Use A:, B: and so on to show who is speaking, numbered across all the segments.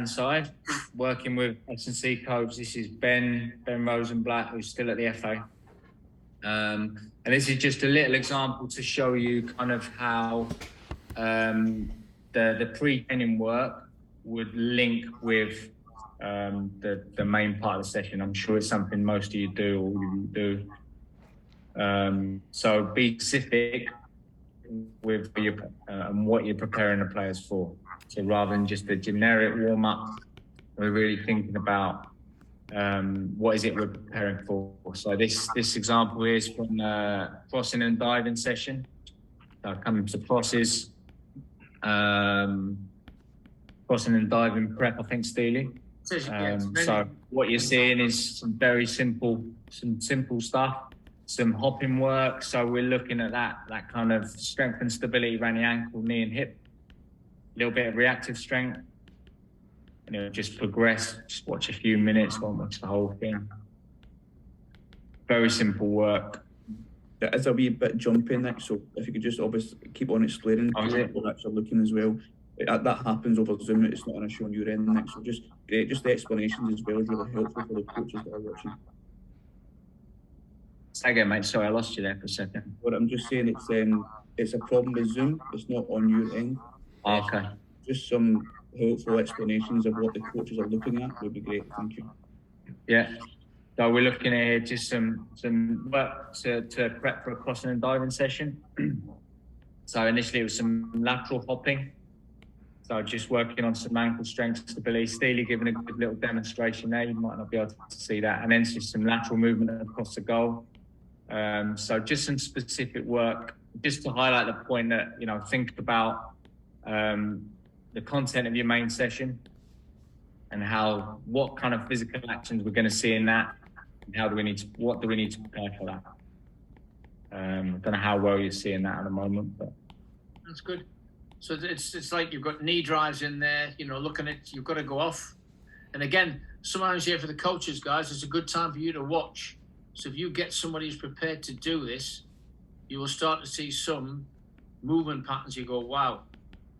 A: side, working with S&C coach. This is Ben Rosenblatt, who's still at the FA. And this is just a little example to show you kind of how the pre-training work would link with the main part of the session. I'm sure it's something most of you do or you do. So be specific with what you're preparing the players for. So rather than just a generic warm-up, we're really thinking about what is it we're preparing for. So this example here is from crossing and diving session. So coming to crosses, crossing and diving prep, I think, Steely. So what you're seeing is some simple stuff, some hopping work. So we're looking at that kind of strength and stability around the ankle, knee and hip, a little bit of reactive strength, and it'll just progress. Just watch a few minutes, won't watch the whole thing. Very simple work.
B: There is a wee bit jumping next, so if you could just obviously keep on explaining what actually looking as well. That happens over Zoom, it's not an issue on your end next, so just the explanations as well is really helpful for the coaches that are watching.
A: Say again, mate, sorry, I lost you there for a second.
B: But I'm just saying it's a problem with Zoom, it's not on your end.
A: Okay.
B: Just some helpful explanations of what the coaches are looking at would be great, thank you.
A: Yeah, so we're looking at here just some work to prep for a crossing and diving session. So initially it was some lateral hopping. So just working on some ankle strength, stability. Steely giving a good little demonstration there. You might not be able to see that. And then just some lateral movement across the goal. So just some specific work, just to highlight the point that, think about the content of your main session and what kind of physical actions we're going to see in that, and what do we need to prepare for that. I don't know how well you're seeing that at the moment, but
C: that's good. So it's like you've got knee drives in there, looking at, you've got to go off. And again, sometimes here for the coaches, guys, it's a good time for you to watch. So if you get somebody who's prepared to do this, you will start to see some movement patterns. You go, wow.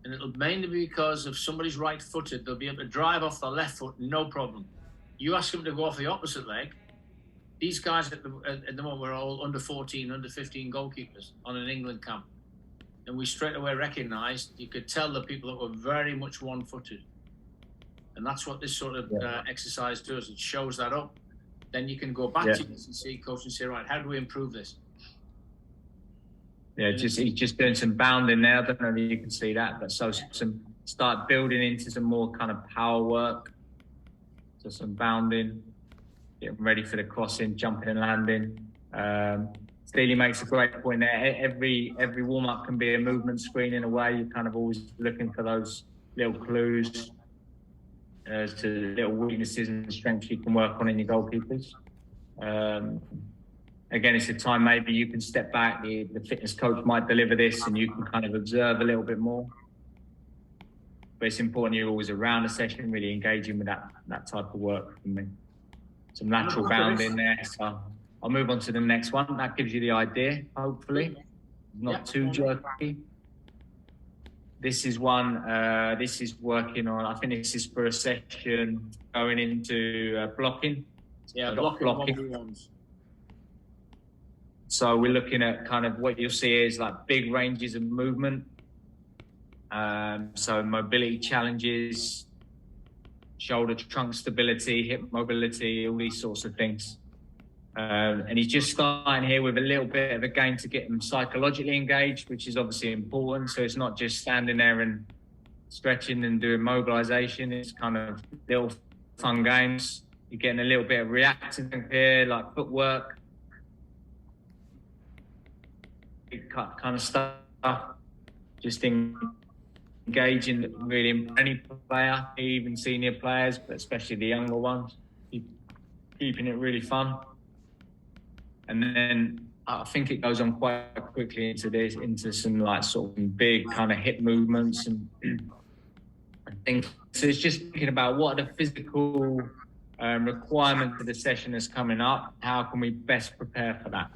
C: And it'll mainly be because if somebody's right-footed, they'll be able to drive off the left foot, no problem. You ask them to go off the opposite leg. These guys at the moment were all under 14, under 15 goalkeepers on an England camp. And we straight away recognised, you could tell the people that were very much one-footed. And that's what this sort of exercise does. It shows that up. Then you can go back to the S&C coach and say, right, how do we improve this?
A: Yeah, he's just doing some bounding there. I don't know if you can see that, but so start building into some more kind of power work. So some bounding, getting ready for the crossing, jumping and landing. Steely makes a great point there. Every warm-up can be a movement screen in a way. You're kind of always looking for those little clues as to little weaknesses and strengths you can work on in your goalkeepers. Again, it's a time maybe you can step back, the fitness coach might deliver this and you can kind of observe a little bit more. But it's important you're always around the session, really engaging with that type of work for me. Some lateral bounding there. So I'll move on to the next one. That gives you the idea, hopefully. Not too jerky. This is one, this is working on, I think this is for a session going into blocking.
C: Yeah, blocking.
A: So we're looking at kind of what you'll see is like big ranges of movement. So mobility challenges, shoulder trunk stability, hip mobility, all these sorts of things. And he's just starting here with a little bit of a game to get them psychologically engaged, which is obviously important. So it's not just standing there and stretching and doing mobilization. It's kind of little fun games. You're getting a little bit of reactive here, like footwork, kind of stuff. Just engaging really any player, even senior players, but especially the younger ones, keeping it really fun. And then I think it goes on quite quickly into some like sort of big kind of hip movements and things. So it's just thinking about what are the physical requirements of the session that's coming up. How can we best prepare for that?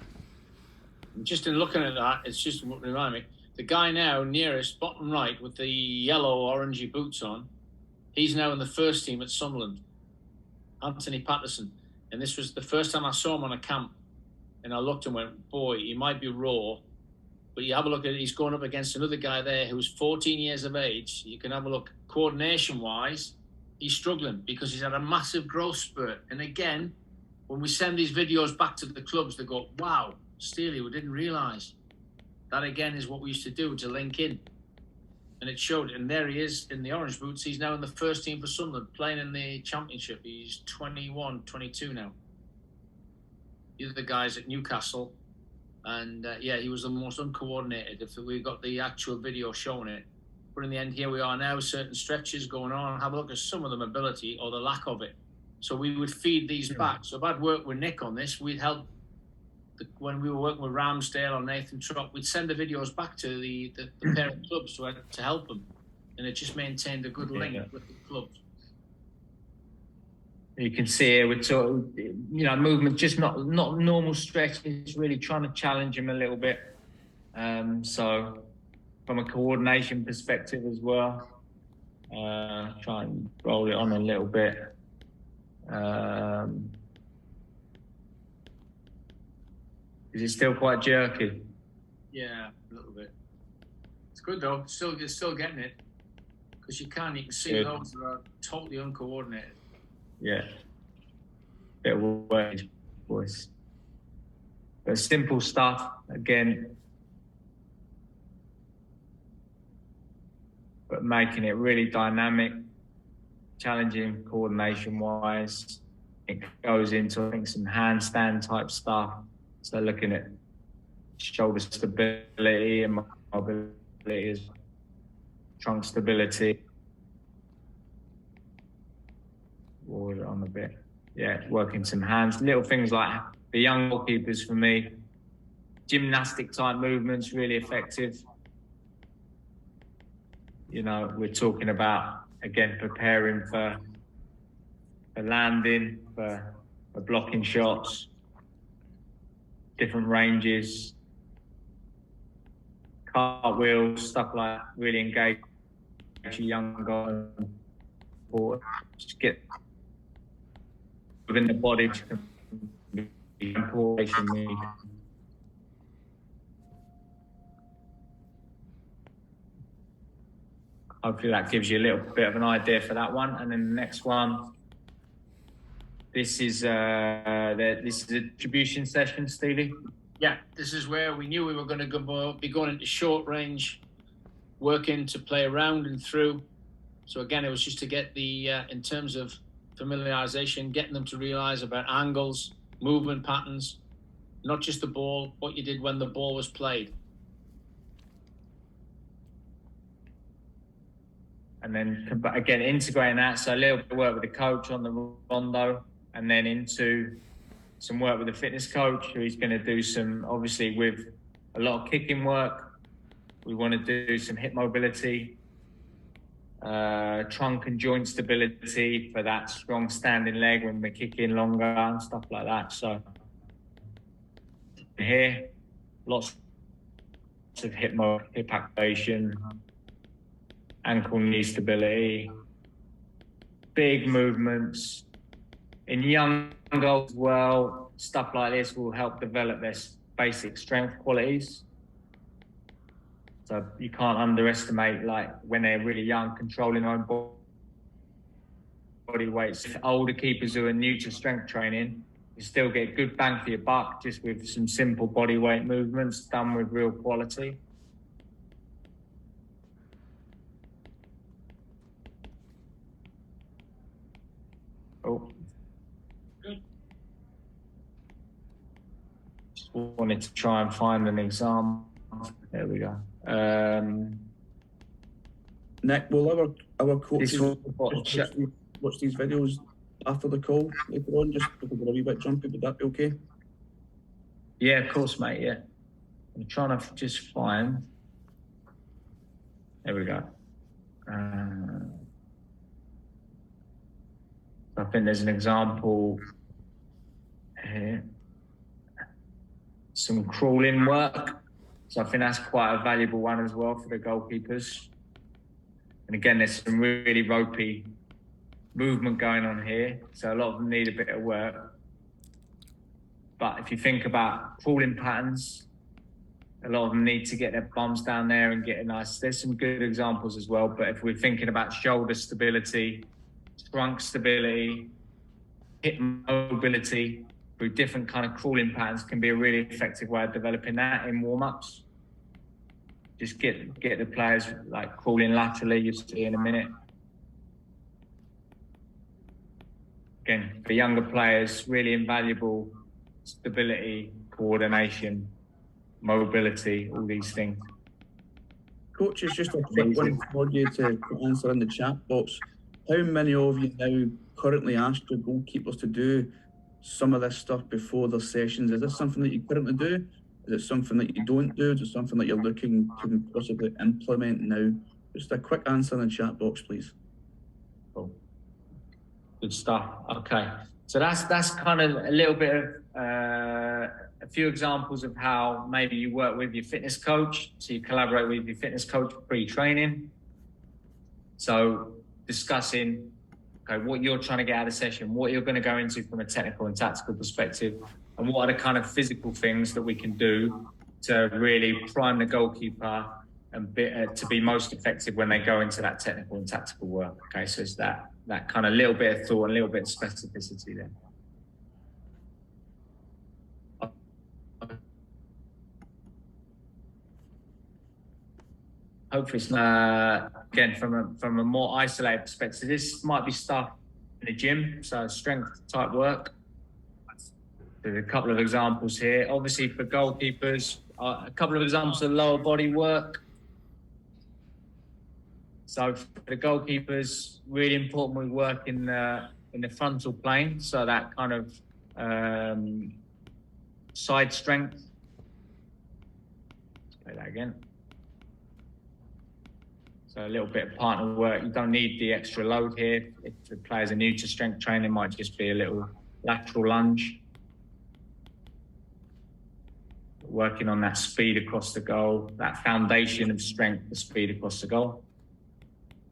C: Just in looking at that, it's just reminding me, the guy now nearest bottom right with the yellow orangey boots on, He's now in the first team at Sunderland, Anthony Patterson. And this was the first time I saw him on a camp. And I looked and went, boy, he might be raw. But you have a look at it, he's going up against another guy there who's 14 years of age. You can have a look, coordination-wise, he's struggling because he's had a massive growth spurt. And again, when we send these videos back to the clubs, they go, wow, Steely, we didn't realise. That again is what we used to do to link in. And it showed, and there he is in the orange boots. He's now in the first team for Sunderland, playing in the Championship. He's 21, 22 now. The other guys at Newcastle. And yeah, he was the most uncoordinated. If we got the actual video showing it. But in the end, here we are now, certain stretches going on. Have a look at some of the mobility or the lack of it. So we would feed these back. So if I'd worked with Nick on this, we'd help. When we were working with Ramsdale or Nathan Trott, we'd send the videos back to the parent clubs to help them. And it just maintained a good link with the clubs.
A: You can see here with sort of, movement, just not normal stretches, really trying to challenge him a little bit. So from a coordination perspective as well, try and roll it on a little bit. Is it still quite jerky?
C: Yeah, a little bit. It's good though. You're still getting it because you can see
A: Good.
C: those that are totally uncoordinated.
A: Yeah. Bit of wage voice. But simple stuff again. But making it really dynamic, challenging coordination wise. It goes into, I think, some handstand type stuff. So looking at shoulder stability and mobility, trunk stability. Forward on a bit. Yeah, working some hands. Little things like the young goalkeepers for me. Gymnastic type movements, really effective. We're talking about, again, preparing for landing, for blocking shots. Different ranges, cartwheels, stuff like that, really engage a young guy. Just get within the body to be important. Hopefully that gives you a little bit of an idea for that one. And then the next one. This is a distribution session, Steely.
C: Yeah, this is where we knew we were going to be going into short range, working to play around and through. So again, it was just to get the, in terms of familiarization, getting them to realize about angles, movement patterns, not just the ball, what you did when the ball was played.
A: And then again, integrating that. So a little bit of work with the coach on the rondo, and then into some work with the fitness coach, who is going to do some, obviously with a lot of kicking work. We want to do some hip mobility, trunk and joint stability for that strong standing leg when we're kicking longer and stuff like that. So here, lots of hip activation, ankle knee stability, big movements. In young girls as well, stuff like this will help develop their basic strength qualities. So you can't underestimate, like, when they're really young, controlling their own body weights. Older keepers who are new to strength training, you still get good bang for your buck just with some simple body weight movements done with real quality. Oh.
C: Good.
A: Just wanted to try and find an example. There we go.
B: Nick, will our coaches
A: Watch
B: watch these videos after the call later on, just because we're a wee bit jumpy? Would that be okay?
A: Yeah, of course, mate. Yeah, I'm trying to just find. There we go. I think there's an example here. Some crawling work. So I think that's quite a valuable one as well for the goalkeepers. And again, there's some really ropey movement going on here. So a lot of them need a bit of work. But if you think about crawling patterns, a lot of them need to get their bums down there and get a nice, there's some good examples as well. But if we're thinking about shoulder stability, trunk stability, hip mobility, through different kind of crawling patterns can be a really effective way of developing that in warm-ups. Just get the players like crawling laterally, you'll see in a minute. Again, for younger players, really invaluable stability, coordination, mobility, all these things.
B: Coach, it's just a quick one for you to answer in the chat box. How many of you now currently ask your goalkeepers to do some of this stuff before their sessions? Is this something that you currently do? Is it something that you don't do? Is it something that you're looking to possibly implement now? Just a quick answer in the chat box, please.
A: Cool. Good stuff. Okay. So that's kind of a little bit of a few examples of how maybe you work with your fitness coach. So you collaborate with your fitness coach pre-training. So discussing what you're trying to get out of the session, what you're going to go into from a technical and tactical perspective, and what are the kind of physical things that we can do to really prime the goalkeeper and to be most effective when they go into that technical and tactical work. Okay, so it's that kind of little bit of thought and a little bit of specificity there. Hopefully it's not, again, from a more isolated perspective, this might be stuff in the gym, so strength type work. There's a couple of examples here. Obviously for goalkeepers, a couple of examples of lower body work. So for the goalkeepers, really important we work in the frontal plane, so that kind of side strength. Let's play that again. So a little bit of partner work. You don't need the extra load here. If the players are new to strength training, it might just be a little lateral lunge. Working on that speed across the goal, that foundation of strength, the speed across the goal.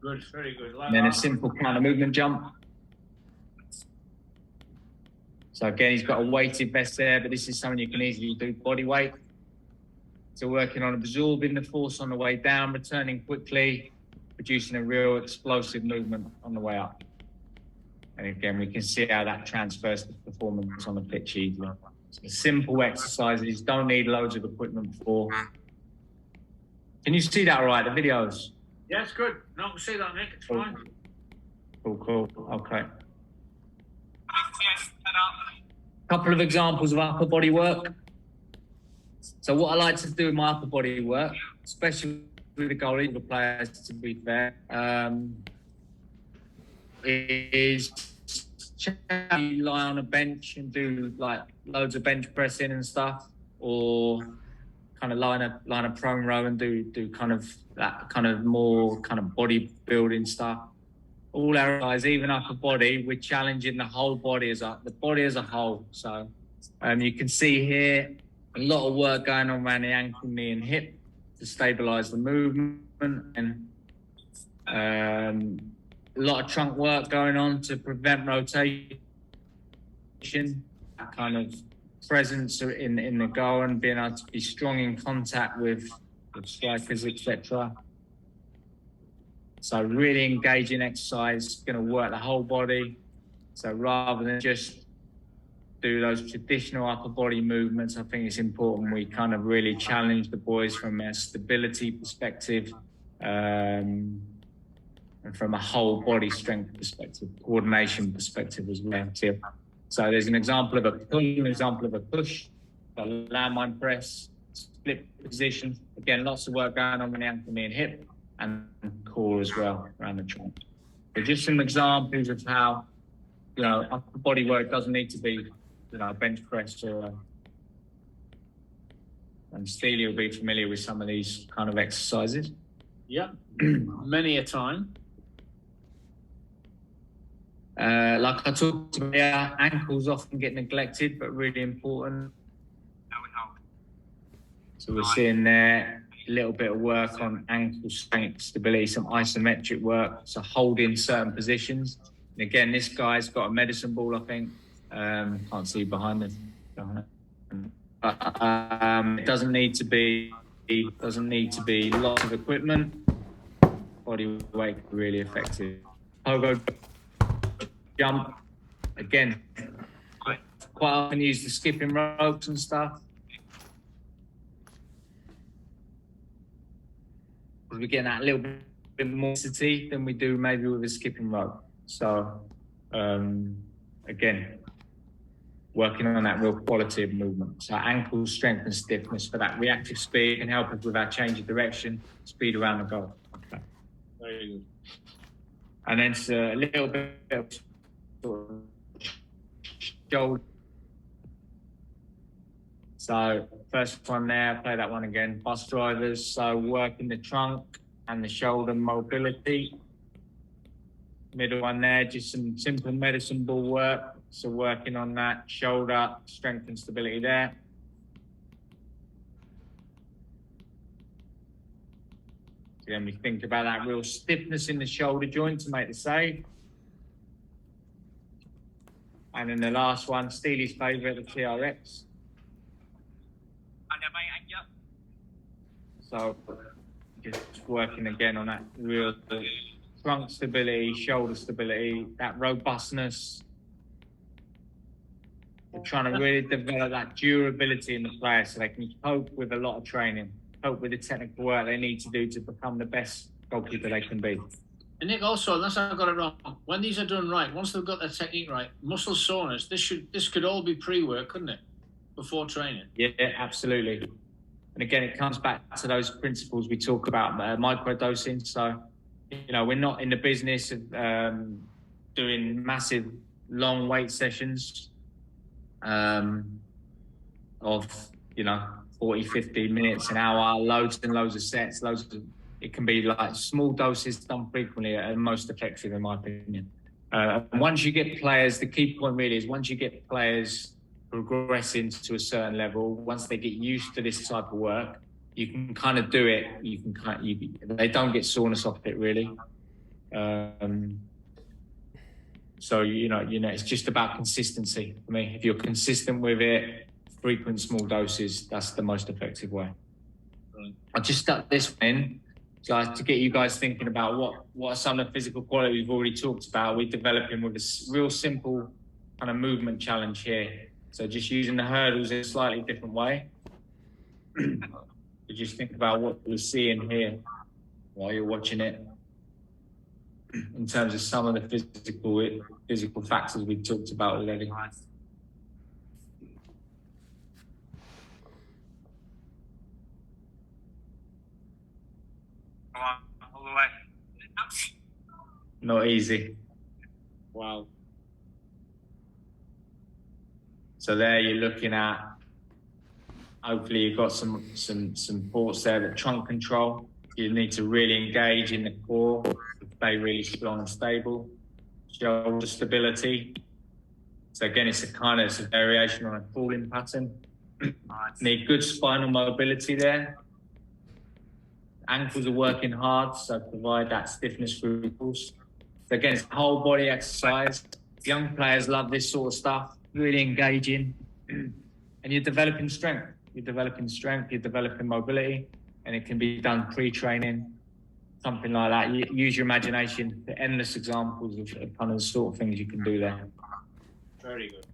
C: Good, very good.
A: And then a simple counter movement jump. So again, he's got a weighted vest there, but this is something you can easily do body weight. So working on absorbing the force on the way down, returning quickly, producing a real explosive movement on the way up. And again, we can see how that transfers to performance on the pitch easily. So simple exercises, don't need loads of equipment for. Can you see that all right, the videos?
C: Yeah, it's good. No, I can see that, Nick. It's fine.
A: Cool. Okay. Couple of examples of upper body work. So what I like to do with my upper body work, especially with the goalkeeper players, to be fair, is you lie on a bench and do like loads of bench pressing and stuff, or kind of line a prone row and do kind of that kind of more kind of bodybuilding stuff. All our guys, even upper body, we're challenging the whole body as a whole. So you can see here a lot of work going on around the ankle, knee, and hip to stabilize the movement, and a lot of trunk work going on to prevent rotation, that kind of presence in the goal and being able to be strong in contact with strikers, etc. So really engaging exercise, going to work the whole body. So rather than just do those traditional upper body movements, I think it's important we kind of really challenge the boys from a stability perspective, and from a whole body strength perspective, coordination perspective as well. So there's an example of a pull, an example of a push, a landmine press, split position. Again, lots of work going on with the ankle, knee, and hip, and core as well around the trunk. So just some examples of how, upper body work doesn't need to be, bench press or. And Steely will be familiar with some of these kind of exercises.
C: Yeah, many a time.
A: Like I talked about, ankles often get neglected, but really important. So we're seeing there a little bit of work on ankle strength, stability, some isometric work, so holding certain positions. And again, this guy's got a medicine ball, I think. Can't see behind him. But it doesn't need to be lots of equipment. Body weight really effective. Pogo jump, again, quite often use the skipping ropes and stuff. We're getting that little bit more density than we do maybe with a skipping rope. So again, working on that real quality of movement. So ankle strength and stiffness for that reactive speed can help us with our change of direction, speed around the goal. Okay. Very good. And then it's a little bit of sort of shoulder. So first one there, play that one again. Bus drivers, so working the trunk and the shoulder mobility. Middle one there, just some simple medicine ball work. So working on that shoulder strength and stability there. Then we think about that real stiffness in the shoulder joint to make the save. And then the last one, Steely's favourite, the TRX. So just working again on that real trunk stability, shoulder stability, that robustness. We're trying to really develop that durability in the player so they can cope with a lot of training, cope with the technical work they need to do to become the best goalkeeper they can be.
C: And Nick, also, unless I've got it wrong, when these are done right, once they've got their technique right, muscle soreness, this could all be pre-work, couldn't it? Before training.
A: Yeah, absolutely. And again, it comes back to those principles we talk about, microdosing. So, you know, we're not in the business of doing massive long weight sessions of, 40, 50 minutes, an hour, loads and loads of sets, it can be like small doses done frequently are most effective in my opinion. And once you get players, the key point really is once you get players progressing to a certain level, once they get used to this type of work, you can kind of do it. They don't get soreness off it really. So it's just about consistency for me. If you're consistent with it, frequent small doses, that's the most effective way. I just stuck this in to get you guys thinking about what are some of the physical quality we've already talked about. We're developing with a real simple kind of movement challenge here. So just using the hurdles in a slightly different way. You just think about what you're seeing here while you're watching it in terms of some of the physical factors we talked about already. All the way. Not easy. Wow. So there you're looking at, hopefully you've got some thoughts there, the trunk control. You need to really engage in the core, stay really strong and stable. Shoulder stability. So again, it's a variation on a crawling pattern. Need good spinal mobility there. Ankles are working hard, so provide that stiffness through ankles. So again, it's whole body exercise. Young players love this sort of stuff, really engaging. And you're developing strength. You're developing mobility, and it can be done pre-training, something like that. Use your imagination. The endless examples of kind of the sort of things you can do there. Very good.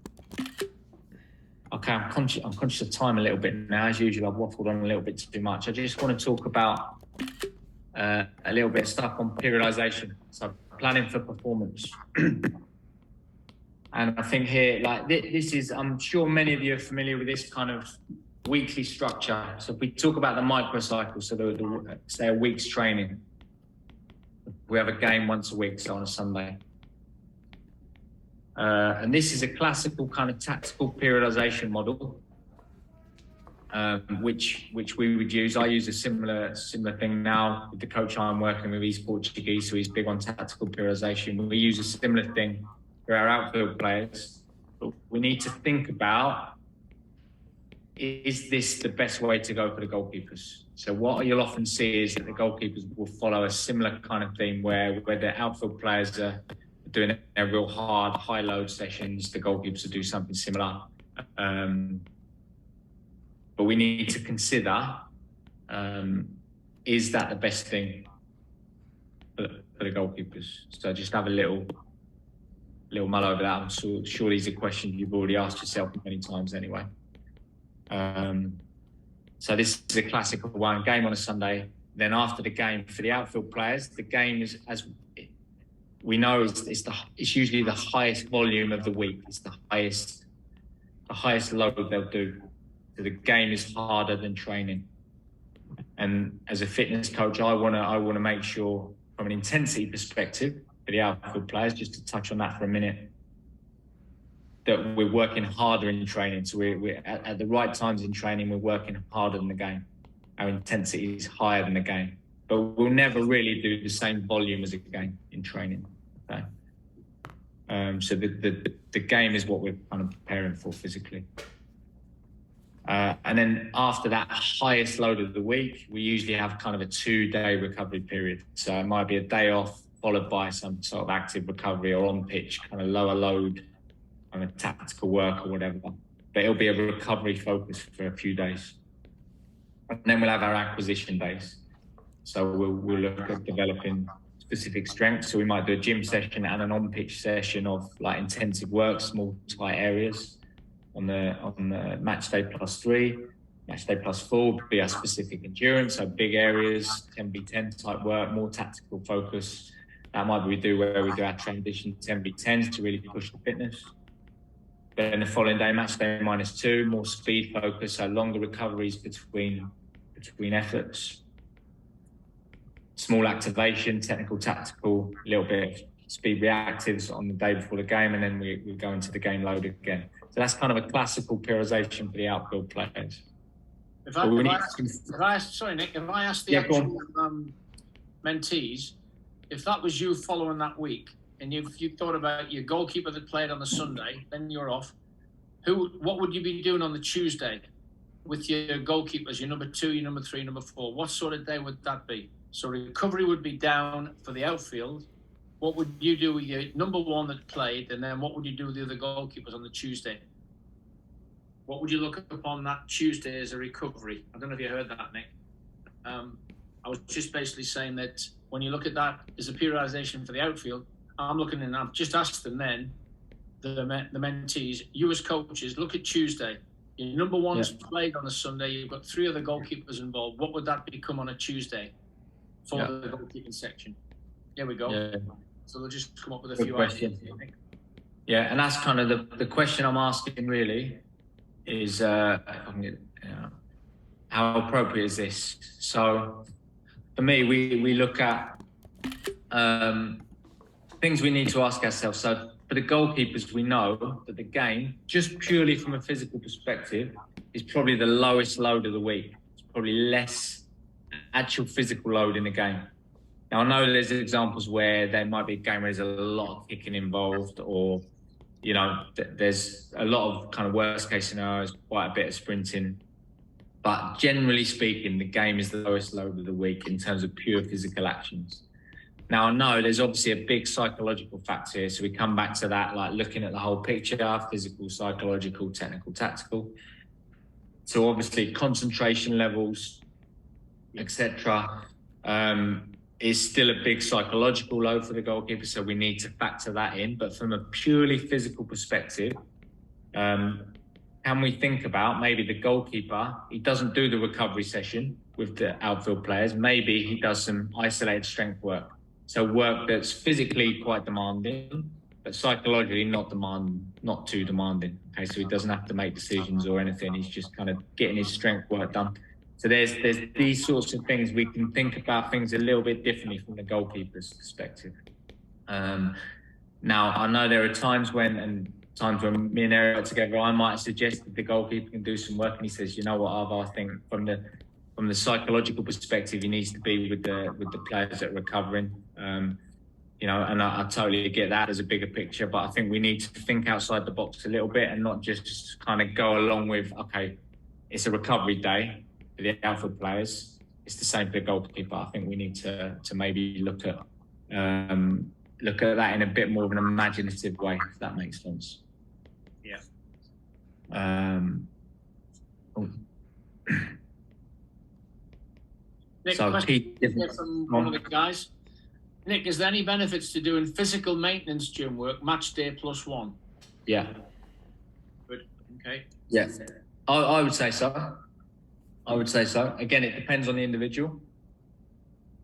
A: Okay, I'm conscious of time a little bit now. As usual, I've waffled on a little bit too much. I just want to talk about a little bit of stuff on periodization. So planning for performance. And I think here, this is, I'm sure many of you are familiar with this kind of weekly structure. So if we talk about the microcycle, so say a week's training, we have a game once a week, so on a Sunday. And this is a classical kind of tactical periodization model, which we would use. I use a similar thing now with the coach I'm working with. He's Portuguese, so he's big on tactical periodization. We use a similar thing for our outfield players, but we need to think about, is this the best way to go for the goalkeepers? So what you'll often see is that the goalkeepers will follow a similar kind of theme where the outfield players are doing a real hard, high load sessions. The goalkeepers will do something similar. But we need to consider, is that the best thing for the goalkeepers? So just have a little mull over that. I'm sure these are questions you've already asked yourself many times anyway. So this is a classical one, game on a Sunday. Then after the game, for the outfield players, the game is, as we know, it's usually the highest volume of the week. It's the highest load they'll do. So the game is harder than training. And as a fitness coach, I wanna make sure, from an intensity perspective, for the outfield players, just to touch on that for a minute, that we're working harder in training. So we're at the right times in training, we're working harder than the game. Our intensity is higher than the game, but we'll never really do the same volume as a game in training. Okay. So the game is what we're kind of preparing for physically. And then after that highest load of the week, we usually have kind of a 2-day recovery period. So it might be a day off followed by some sort of active recovery or on pitch, kind of lower load, kind of tactical work or whatever. But it'll be a recovery focus for a few days. And then we'll have our acquisition days. So we'll look at developing specific strengths. So we might do a gym session and an on-pitch session of like intensive work, small tight areas. On the match day +3, match day +4 would be our specific endurance, so big areas, 10v10 type work, more tactical focus. That might be where we do our transition 10v10s to really push the fitness. Then the following day, match day -2, more speed focus, so longer recoveries between efforts. Small activation, technical, tactical, a little bit of speed reactives on the day before the game, and then we go into the game load again. So that's kind of a classical periodization for the outfield players.
C: Sorry, Nick, if I asked the actual mentees, if that was you following that week, and you thought about your goalkeeper that played on the Sunday, then you're off, what would you be doing on the Tuesday with your goalkeepers, your number 2, your number 3, number 4? What sort of day would that be? So recovery would be down for the outfield. What would you do with your number 1 that played, and then what would you do with the other goalkeepers on the Tuesday? What would you look upon that Tuesday as a recovery? I don't know if you heard that, Nick. I was just basically saying that when you look at that as a periodization for the outfield, I've just asked them then, the mentees, you as coaches, look at Tuesday. Your number 1's played on a Sunday, you've got 3 other goalkeepers involved. What would that become on a Tuesday for the goalkeeping section? There we go. Yeah. So they'll just come up with a few ideas.
A: Yeah, and that's kind of the question I'm asking really is how appropriate is this? So for me, we look at things we need to ask ourselves. So for the goalkeepers, we know that the game, just purely from a physical perspective, is probably the lowest load of the week. It's probably less actual physical load in the game. Now, I know there's examples where there might be a game where there's a lot of kicking involved, or, there's a lot of kind of worst case scenarios, quite a bit of sprinting. But generally speaking, the game is the lowest load of the week in terms of pure physical actions. Now, I know there's obviously a big psychological factor here. So we come back to that, like looking at the whole picture, physical, psychological, technical, tactical. So obviously concentration levels, etc., is still a big psychological load for the goalkeeper, so we need to factor that in. But from a purely physical perspective, can we think about maybe the goalkeeper, he doesn't do the recovery session with the outfield players, maybe he does some isolated strength work. So work that's physically quite demanding, but psychologically not too demanding. Okay, so he doesn't have to make decisions or anything, he's just kind of getting his strength work done. So there's these sorts of things. We can think about things a little bit differently from the goalkeeper's perspective. Now, I know there are times when me and Eric are together, I might suggest that the goalkeeper can do some work, and he says, you know what, Arvo, I think from the psychological perspective, he needs to be with the players that are recovering. And I totally get that as a bigger picture, but I think we need to think outside the box a little bit and not just kind of go along with, okay, it's a recovery day for the outfield players. It's the same for the goalkeeper. I think we need to maybe look at look at that in a bit more of an imaginative way, if that makes sense.
C: Yeah. Nick,
A: So
C: question from one of the guys. Nick, is there any benefits to doing physical maintenance gym work match day +1?
A: Yeah.
C: Good. Okay.
A: Yeah. I would say so. I would say so. Again, it depends on the individual.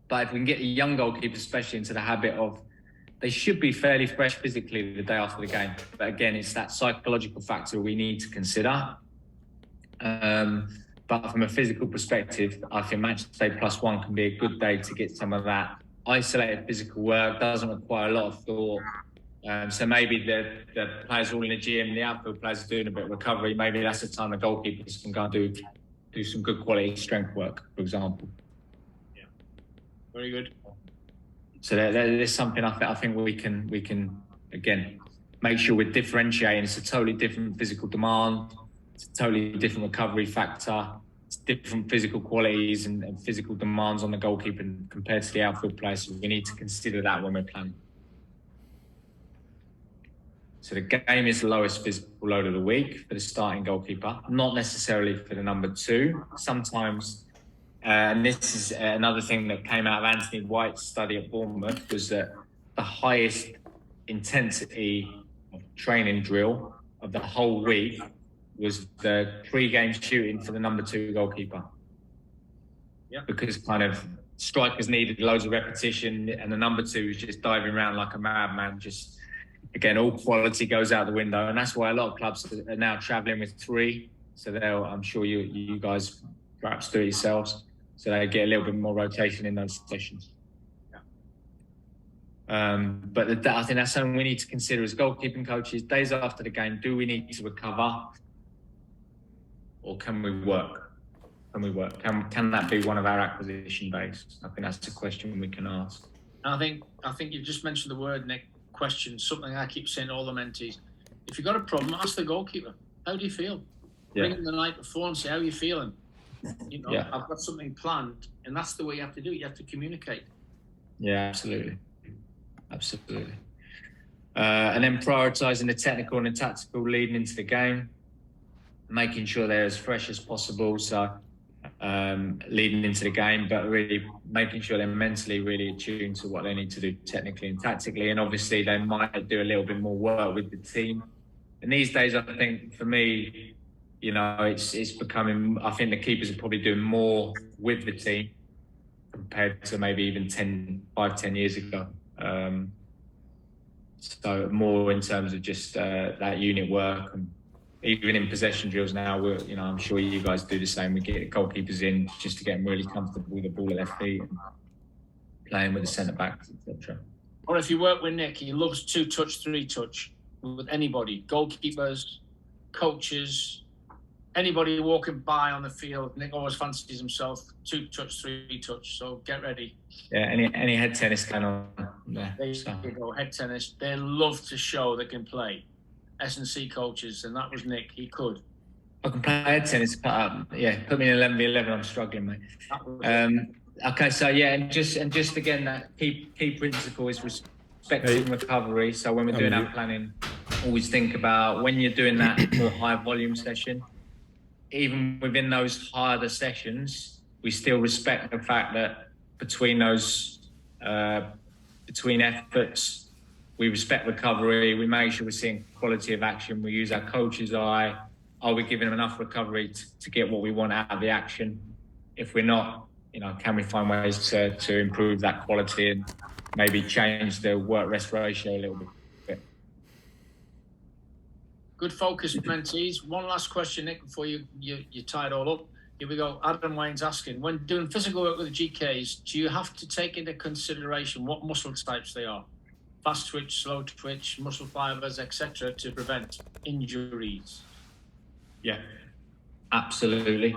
A: But if we can get the young goalkeepers, especially, into the habit of, they should be fairly fresh physically the day after the game. But again, it's that psychological factor we need to consider. But from a physical perspective, I think match day +1 can be a good day to get some of that isolated physical work. Doesn't require a lot of thought. So maybe the players are all in the gym, the outfield players are doing a bit of recovery. Maybe that's the time the goalkeepers can go and do some good quality strength work, for example.
C: Yeah, very good.
A: So there's something I think we can again make sure we're differentiating. It's a totally different physical demand. It's a totally different recovery factor. It's different physical qualities and physical demands on the goalkeeper compared to the outfield players. So we need to consider that when we're planning. So the game is the lowest physical load of the week for the starting goalkeeper, not necessarily for the number 2. Sometimes, and this is another thing that came out of Anthony White's study at Bournemouth, was that the highest intensity of training drill of the whole week was the pre-game shooting for the number 2 goalkeeper.
C: Yeah.
A: Because kind of strikers needed loads of repetition, and the number 2 was just diving around like a madman, just... Again, all quality goes out the window, and that's why a lot of clubs are now travelling with 3. So I'm sure you guys perhaps do it yourselves. So they get a little bit more rotation in those sessions. Yeah. But I think that's something we need to consider as goalkeeping coaches. Days after the game, do we need to recover, or can we work? Can we work? Can that be one of our acquisition days? I think that's a question we can ask.
C: I think you just mentioned the word, Nick. Question, something I keep saying to all the mentees. If you've got a problem, ask the goalkeeper, how do you feel?
A: Yeah.
C: Ring them the night before and say, how are you feeling? You know,
A: Yeah.
C: I've got something planned, and that's the way you have to do it. You have to communicate.
A: Yeah, absolutely. And then prioritising the technical and the tactical leading into the game, making sure they're as fresh as possible. So leading into the game, but really making sure they're mentally really attuned to what they need to do technically and tactically. And obviously they might do a little bit more work with the team. And these days, I think for me, you know, it's becoming, I think the keepers are probably doing more with the team compared to maybe even 5-10 years ago. So more in terms of just that unit work, and even in possession drills now, I'm sure you guys do the same. We get goalkeepers in just to get them really comfortable with the ball at their feet and playing with the centre backs, etc.
C: Or if you work with Nick, he loves 2-touch, 3-touch with anybody, goalkeepers, coaches, anybody walking by on the field. Nick always fancies himself 2-touch, 3-touch. So get ready.
A: Yeah, any head tennis kind of there.
C: There you go, head tennis. They love to show they can play. S&C coaches, and that was Nick. He could.
A: I can play head tennis. Yeah, put me in 11v11. I'm struggling, mate. Okay, so yeah, and just again, that key principle is respecting recovery. So when we're doing our planning, always think about when you're doing that more high volume session. Even within those harder sessions, we still respect the fact that between efforts, we respect recovery. We make sure we're seeing quality of action. We use our coach's eye. Are we giving them enough recovery to get what we want out of the action? If we're not, can we find ways to improve that quality and maybe change the work-rest ratio a little bit?
C: Good focus, mentees. One last question, Nick, before you tie it all up. Here we go. Adam Wayne's asking, when doing physical work with the GKs, do you have to take into consideration what muscle types they are? Fast twitch, slow twitch, muscle fibers, etc., to prevent injuries?
A: Yeah, absolutely.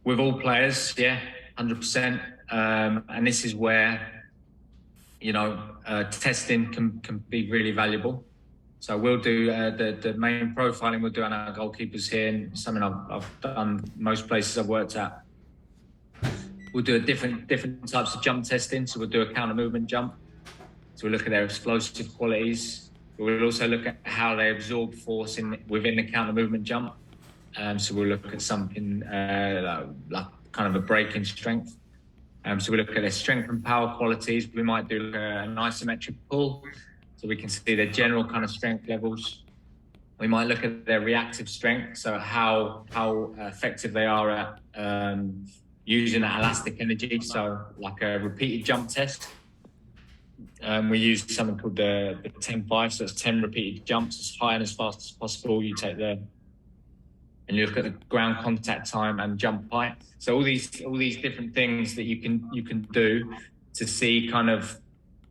A: With all players, yeah, 100%. And this is where, testing can be really valuable. So we'll do the main profiling we'll do on our goalkeepers here, and something I've done most places I've worked at. We'll do a different types of jump testing. So we'll do a counter movement jump. So we'll look at their explosive qualities. We'll also look at how they absorb force within the counter movement jump. So we'll look at something like kind of a braking strength. So we look at their strength and power qualities. We might do an isometric pull, so we can see their general kind of strength levels. We might look at their reactive strength, so how effective they are at using that elastic energy. So like a repeated jump test. We use something called the 10-5, so it's 10 repeated jumps as high and as fast as possible. You take and you look at the ground contact time and jump height. So all these different things that you can do to see kind of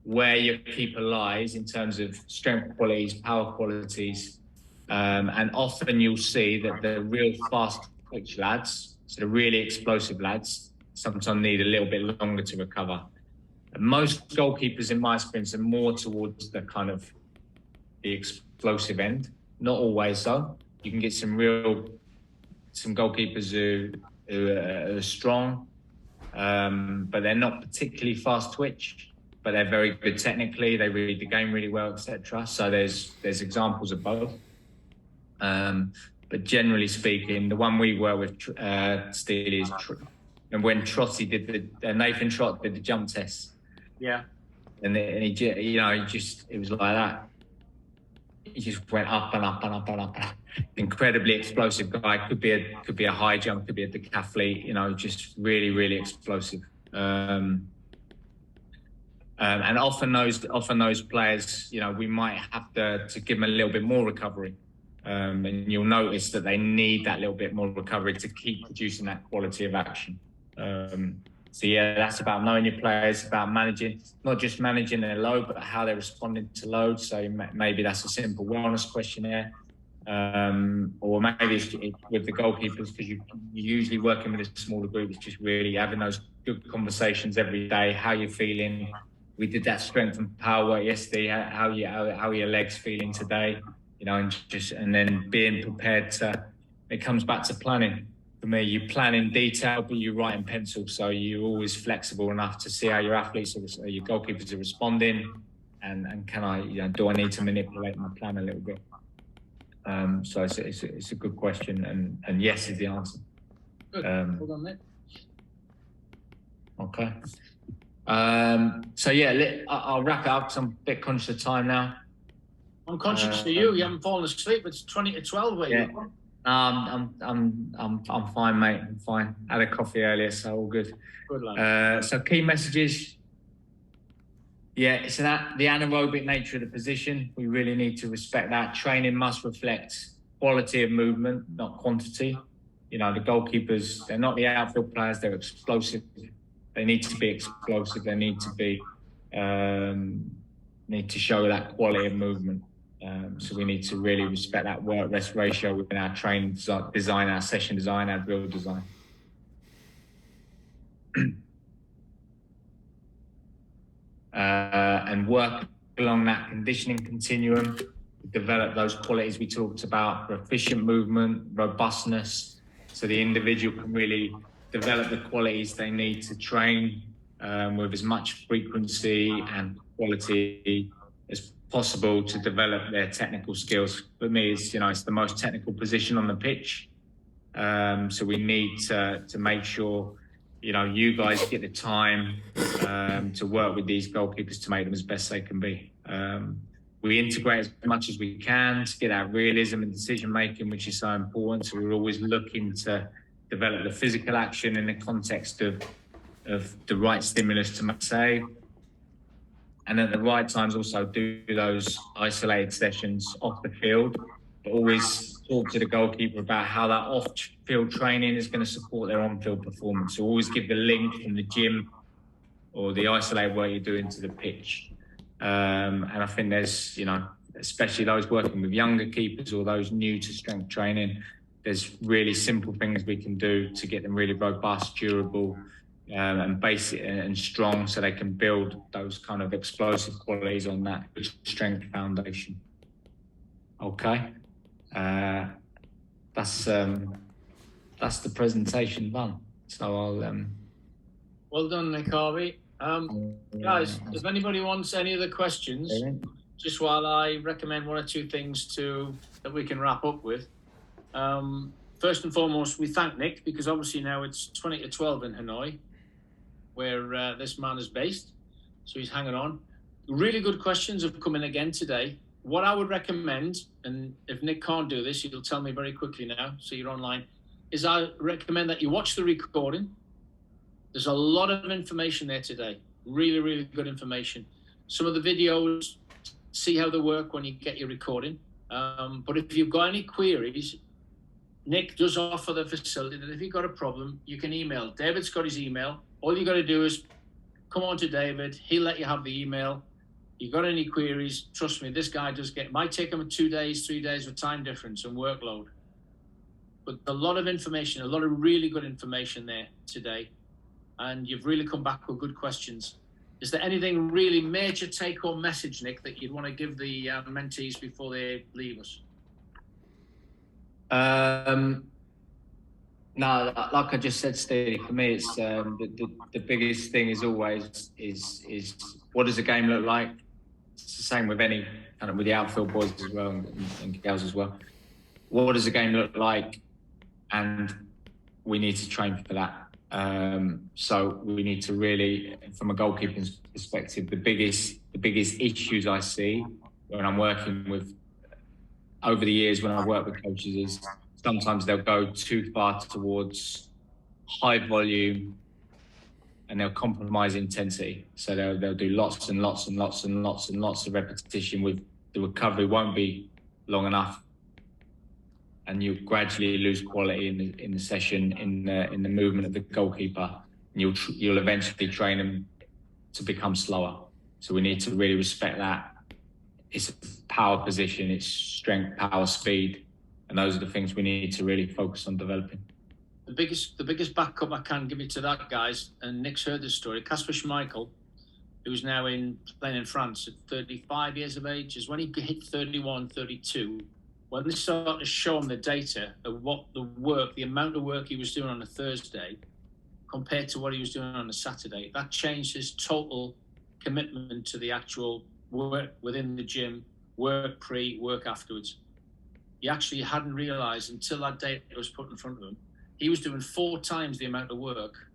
A: where your keeper lies in terms of strength qualities, power qualities, and often you'll see that the real fast twitch lads, so the really explosive lads, sometimes need a little bit longer to recover. And most goalkeepers, in my experience, are more towards the kind of the explosive end. Not always so. You can get some goalkeepers who are strong, but they're not particularly fast twitch, but they're very good technically. They read the game really well, etc. So there's examples of both. But generally speaking, the one we work with, Steely, is and when Trotty did Nathan Trott did the jump test.
C: Yeah.
A: And he it was like that. He just went up and up and up and up. Incredibly explosive guy. Could be a high jump, could be a decathlete. Just really, really explosive. And often those players, we might have to give them a little bit more recovery. And you'll notice that they need that little bit more recovery to keep producing that quality of action. So yeah, that's about knowing your players, about managing, not just managing their load, but how they're responding to load. So maybe that's a simple wellness questionnaire, or maybe it's with the goalkeepers, because you're usually working with a smaller group. It's just really having those good conversations every day. How you're feeling. We did that strength and power work yesterday. How are your legs feeling today? And then being prepared to. It comes back to planning. For me, you plan in detail, but you write in pencil. So you're always flexible enough to see how your athletes or your goalkeepers are responding, and do I need to manipulate my plan a little bit? So it's a good question, and yes is the answer.
C: Good. Hold on, mate.
A: Okay. So yeah, I'll wrap it up because I'm a bit conscious of time now.
C: I'm conscious of you. You haven't fallen asleep. It's 20 to 12 where
A: yeah.
C: you are.
A: I'm fine, mate. I'm fine. Had a coffee earlier, so all good.
C: Good lad.
A: So key messages. Yeah, it's the anaerobic nature of the position. We really need to respect that. Training must reflect quality of movement, not quantity. The goalkeepers, they're not the outfield players. They're explosive. They need to be explosive. They need to be show that quality of movement. So we need to really respect that work-rest ratio within our training design, our session design, our drill design. And work along that conditioning continuum, develop those qualities we talked about for efficient movement, robustness, so the individual can really develop the qualities they need to train with as much frequency and quality as possible to develop their technical skills. For me, it's the most technical position on the pitch. So we need to make sure, you guys get the time to work with these goalkeepers to make them as best they can be. We integrate as much as we can to get our realism and decision making, which is so important. So we're always looking to develop the physical action in the context of the right stimulus to make save. And at the right times also do those isolated sessions off the field, but always talk to the goalkeeper about how that off-field training is going to support their on-field performance. So always give the link from the gym or the isolated work you're doing to the pitch. And I think there's, especially those working with younger keepers or those new to strength training, there's really simple things we can do to get them really robust, durable, and basic and strong, so they can build those kind of explosive qualities on that strength foundation. Okay, that's the presentation done. So
C: Well done, Nick Harvey. Guys, if anybody wants any other questions, just while I recommend one or two things that we can wrap up with. First and foremost, we thank Nick, because obviously now it's 20 to 12 in Hanoi, where this man is based. So he's hanging on. Really good questions have come in again today. What I would recommend, and if Nick can't do this, he'll tell me very quickly now, so you're online, is I recommend that you watch the recording. There's a lot of information there today. Really, really good information. Some of the videos, see how they work when you get your recording. But if you've got any queries, Nick does offer the facility that if you've got a problem, you can email. David's got his email. All you got to do is come on to David. He'll let you have the email. You got any queries, trust me, this guy might take him 2 days, 3 days with time difference and workload. But a lot of information, a lot of really good information there today. And you've really come back with good questions. Is there anything really major take-home message, Nick, that you'd want to give the mentees before they leave us?
A: No, like I just said, Steve, for me, it's the biggest thing is always is what does the game look like? It's the same with any kind of with the outfield boys as well and girls as well. What does the game look like? And we need to train for that. So we need to really, from a goalkeeping perspective, the biggest issues I see when I'm working with over the years when I work with coaches is sometimes they'll go too far towards high volume and they'll compromise intensity. So they'll do lots and lots and lots and lots and lots of repetition with the recovery won't be long enough. And you gradually lose quality in the session, in the movement of the goalkeeper, and you'll eventually train them to become slower. So we need to really respect that. It's a power position, it's strength, power, speed, and those are the things we need to really focus on developing.
C: The biggest backup I can give you to that, guys, and Nick's heard this story. Kasper Schmeichel, who's now playing in France at 35 years of age, is when he hit 31, 32. When they started to show him the data of what the amount of work he was doing on a Thursday compared to what he was doing on a Saturday, that changed his total commitment to the actual work within the gym, work pre, work afterwards. He actually hadn't realised until that data was put in front of him, he was doing 4 times the amount of work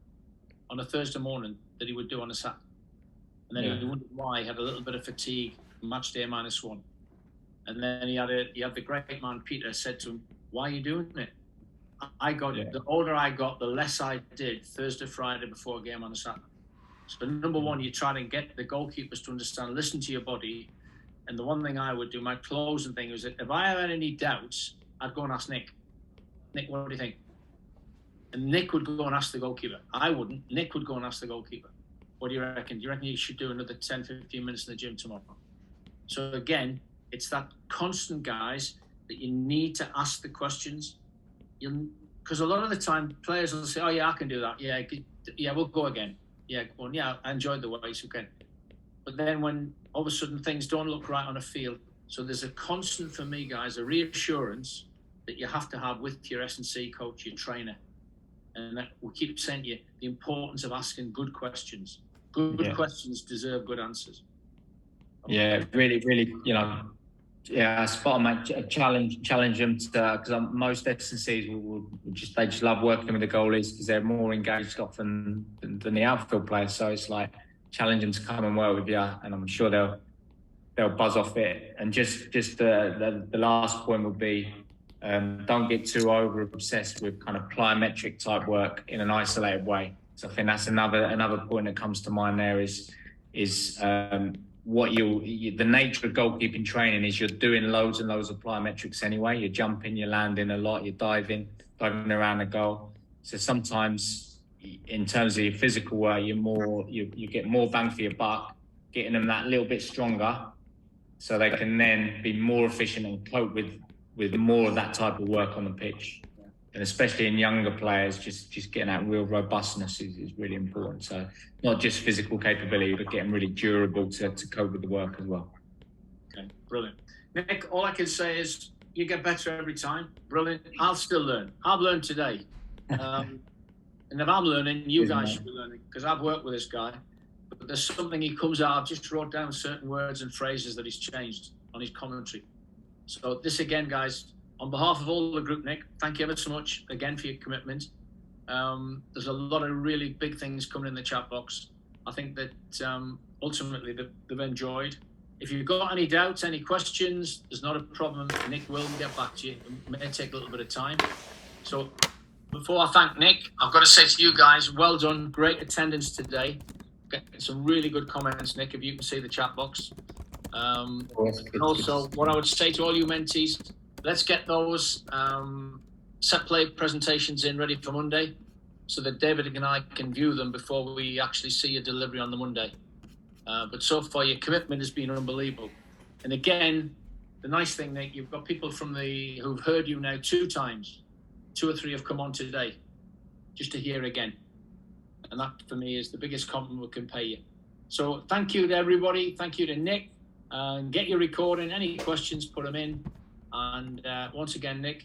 C: on a Thursday morning that he would do on a Saturday. And then he wondered why he had a little bit of fatigue, match day -1. And then he had the great man Peter said to him, "Why are you doing it?" The older I got, the less I did Thursday, Friday before a game on a Saturday. So number one, you try and get the goalkeepers to understand, listen to your body. And the one thing I would do, my closing thing was that if I had any doubts, I'd go and ask Nick. Nick, what do you think? And Nick would go and ask the goalkeeper. I wouldn't. Nick would go and ask the goalkeeper. What do you reckon? Do you reckon you should do another 10, 15 minutes in the gym tomorrow? So again, it's that constant, guys, that you need to ask the questions. Because a lot of the time, players will say, "Oh yeah, I can do that. Yeah, we'll go again. Yeah, well, yeah, I enjoyed the race again." But then when all of a sudden things don't look right on a field, so there's a constant for me, guys, a reassurance that you have to have with your S&C coach, your trainer, and that we keep saying to you the importance of asking good questions. Good questions deserve good answers.
A: Yeah, really, spot on, mate. Challenge them because most S&Cs will just love working with the goalies because they're more engaged often than the outfield players. So it's like challenge them to come and work with you, and I'm sure they'll buzz off it. And just the last point would be don't get too over obsessed with kind of plyometric type work in an isolated way. So I think that's another point that comes to mind there is what the nature of goalkeeping training is you're doing loads and loads of plyometrics anyway. You're jumping, you're landing a lot, you're diving around the goal. So sometimes in terms of your physical work, you get more bang for your buck, getting them that little bit stronger so they can then be more efficient and cope with more of that type of work on the pitch. And especially in younger players, just getting that real robustness is really important. So not just physical capability, but getting really durable to cope with the work as well.
C: Okay, brilliant. Nick, all I can say is you get better every time. Brilliant. I'll still learn. I've learned today. And And if I'm learning, you
A: Isn't
C: guys
A: it?
C: should be learning, because I've worked with this guy. But there's something he comes out. I've just wrote down certain words and phrases that he's changed on his commentary. So this again, guys, on behalf of all the group, Nick, thank you ever so much again for your commitment. There's a lot of really big things coming in the chat box. I think that ultimately they've enjoyed. If you've got any doubts, any questions, there's not a problem. Nick will get back to you. It may take a little bit of time. So before I thank Nick, I've got to say to you guys, well done. Great attendance today. Getting some really good comments, Nick, if you can see the chat box. Also, what I would say to all you mentees, let's get those set play presentations in ready for Monday so that David and I can view them before we actually see a delivery on the Monday. But so far, your commitment has been unbelievable. And again, the nice thing, Nick, you've got people who've heard you now 2 times. 2 or 3 have come on today just to hear again. And that, for me, is the biggest compliment we can pay you. So thank you to everybody. Thank you to Nick. Get your recording. Any questions, put them in. And once again, Nick,